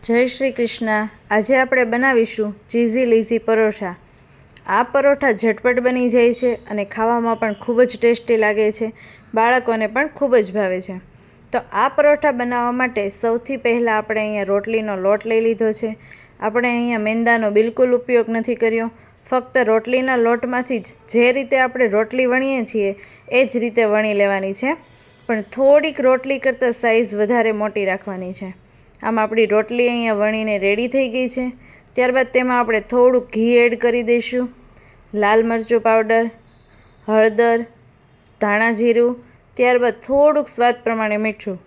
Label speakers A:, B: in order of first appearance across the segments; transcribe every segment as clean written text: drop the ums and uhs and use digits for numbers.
A: જય શ્રી કૃષ્ણ। આજે આપણે બનાવીશું ચીઝી લીઝી પરોઠા। આ પરોઠા ઝટપટ બની જાય છે અને ખાવામાં પણ ખૂબ જ ટેસ્ટી લાગે છે, બાળકોને પણ ખૂબ જ ભાવે છે। તો આ પરોઠા બનાવવા માટે સૌથી પહેલાં આપણે અહીંયા રોટલીનો લોટ લઈ લીધો છે। આપણે અહીંયા મેંદાનો બિલકુલ ઉપયોગ નથી કર્યો, ફક્ત રોટલીના લોટમાંથી જ જે રીતે આપણે રોટલી વણીએ છીએ એ જ રીતે વણી લેવાની છે, પણ થોડીક રોટલી કરતાં સાઇઝ વધારે મોટી રાખવાની છે। આમ આપણી રોટલી અહીંયા વણીને રેડી થઈ ગઈ છે। ત્યારબાદ તેમાં આપણે થોડુંક ઘી એડ કરી દઈશું, લાલ મરચું પાવડર, હળદર, ધાણા જીરું, ત્યારબાદ થોડુંક સ્વાદ પ્રમાણે મીઠું।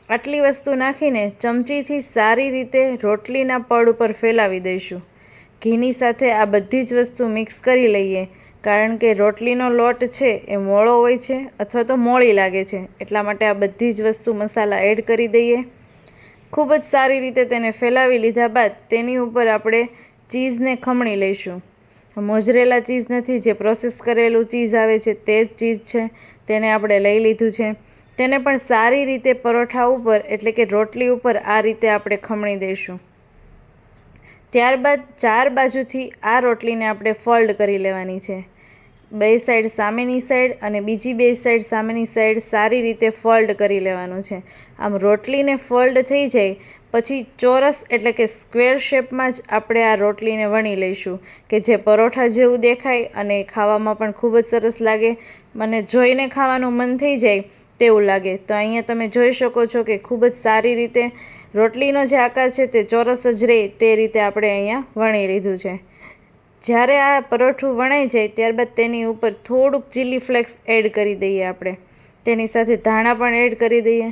A: આટલી વસ્તુ નાખીને ચમચીથી સારી રીતે રોટલીના પડ ઉપર ફેલાવી દઈશું। ઘીની સાથે આ બધી જ વસ્તુ મિક્સ કરી લઈએ, કારણ કે રોટલીનો લોટ છે એ મોળો હોય છે અથવા તો મોળી લાગે છે, એટલા માટે આ બધી જ વસ્તુ મસાલા એડ કરી દઈએ। ખૂબ જ સારી રીતે તેને ફેલાવી લીધા બાદ તેની ઉપર આપણે ચીઝને ખમણી લઈશું। મોઝરેલા ચીઝ નથી, જે પ્રોસેસ કરેલું ચીઝ આવે છે તે જ ચીઝ છે, તેને આપણે લઈ લીધું છે। તેને પણ સારી રીતે પરોઠા ઉપર એટલે કે રોટલી ઉપર આ રીતે આપણે ખમણી દઈશું। ત્યારબાદ ચાર બાજુથી આ રોટલીને આપણે ફોલ્ડ કરી લેવાની છે। બે સાઈડ સામેની સાઈડ અને બીજી બે સાઈડ સામેની સાઈડ સારી રીતે ફોલ્ડ કરી લેવાનું છે। આમ રોટલીને ફોલ્ડ થઈ જાય પછી ચોરસ એટલે કે સ્ક્વેર શેપમાં જ આપણે આ રોટલીને વણી લઈશું, કે જે પરોઠા જેવું દેખાય અને ખાવામાં પણ ખૂબ જ સરસ લાગે, મને જોઈને ખાવાનું મન થઈ જાય તેવું લાગે। તો અહીંયા તમે જોઈ શકો છો કે ખૂબ જ સારી રીતે રોટલીનો જે આકાર છે તે ચોરસ જ રહે તે રીતે આપણે અહીંયા વણી લીધું છે। જ્યારે આ પરોઠું વણાઈ જાય ત્યારબાદ તેની ઉપર થોડુંક ચીલી ફ્લેક્સ એડ કરી દઈએ આપણે, તેની સાથે ધાણા પણ એડ કરી દઈએ।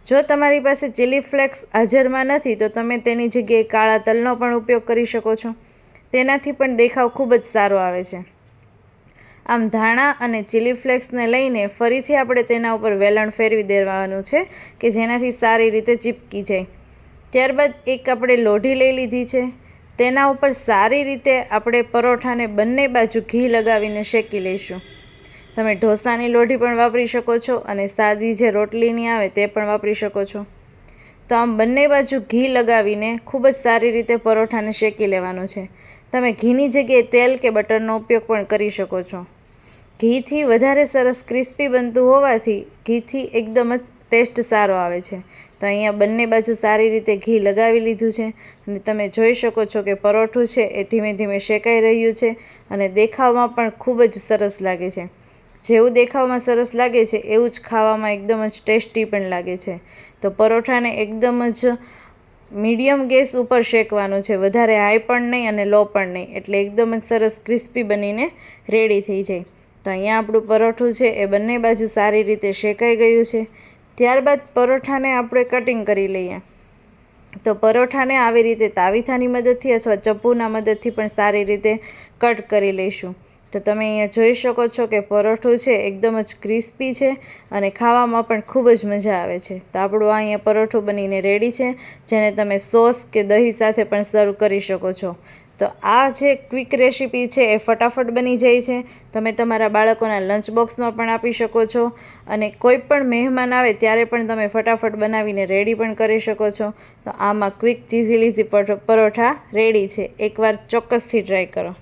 A: જો તમારી પાસે ચીલી ફ્લેક્સ હાજરમાં નથી તો તમે તેની જગ્યાએ કાળા તલનો પણ ઉપયોગ કરી શકો છો, તેનાથી પણ દેખાવ ખૂબ જ સારો આવે છે। આમ ધાણા અને ચીલી ફ્લેક્સને લઈને ફરીથી આપણે તેના ઉપર વેલણ ફેરવી દેવાનું છે કે જેનાથી સારી રીતે ચીપકી જાય। ત્યારબાદ એક આપણે લોઢી લઈ લીધી છે, તેના ઉપર સારી રીતે આપણે પરોઠાને બંને બાજુ ઘી લગાવીને શેકી લઈશું। તમે ઢોસાની લોઢી પણ વાપરી શકો છો અને સાદી જે રોટલીની આવે તે પણ વાપરી શકો છો। તો આમ બંને બાજુ ઘી લગાવીને ખૂબ જ સારી રીતે પરોઠાને શેકી લેવાનું છે। તમે ઘીની જગ્યાએ તેલ કે બટરનો ઉપયોગ પણ કરી શકો છો। ઘીથી વધારે સરસ ક્રિસ્પી બનતું હોવાથી ઘીથી એકદમ જ ટેસ્ટ સારો આવે છે। તો અહીંયા બંને બાજુ સારી રીતે ઘી લગાવી લીધું છે અને તમે જોઈ શકો છો કે પરોઠું છે એ ધીમે ધીમે શેકાઈ રહ્યું છે અને દેખાવમાં પણ ખૂબ જ સરસ લાગે છે। જેવું દેખાવમાં સરસ લાગે છે એવું જ ખાવામાં એકદમ જ ટેસ્ટી પણ લાગે છે। તો પરોઠાને એકદમ જ મીડિયમ ગેસ ઉપર શેકવાનું છે, વધારે હાઈ પણ નહીં અને લો પણ નહીં, એટલે એકદમ જ સરસ ક્રિસ્પી બનીને રેડી થઈ જાય। તો અહીંયા આપણું પરોઠું છે એ બંને બાજુ સારી રીતે શેકાઈ ગયું છે। ત્યારબાદ પરોઠાને આપણે કટિંગ કરી લઈએ। તો પરોઠાને આવી રીતે તાવીથાની મદદથી અથવા ચપ્પુના મદદથી પણ સારી રીતે કટ કરી લઈશું। તો તમે અહીંયા જોઈ શકો છો કે પરોઠું છે એકદમ જ ક્રિસ્પી છે અને ખાવામાં પણ ખૂબ જ મજા આવે છે। તો આપણું અહીંયા પરોઠું બનીને રેડી છે, જેને તમે સોસ કે દહીં સાથે પણ સર્વ કરી શકો છો। તો આ જે ક્વિક રેસીપી છે એ ફટાફટ બની જાય છે, તમે તમારા બાળકોના લંચ બોક્સમાં પણ આપી શકો છો અને કોઈ પણ મહેમાન આવે ત્યારે પણ તમે ફટાફટ બનાવીને રેડી પણ કરી શકો છો। તો આમાં ક્વિક ચીઝી લીઝી પરોઠા રેડી છે, એકવાર ચોક્કસથી ટ્રાય કરો।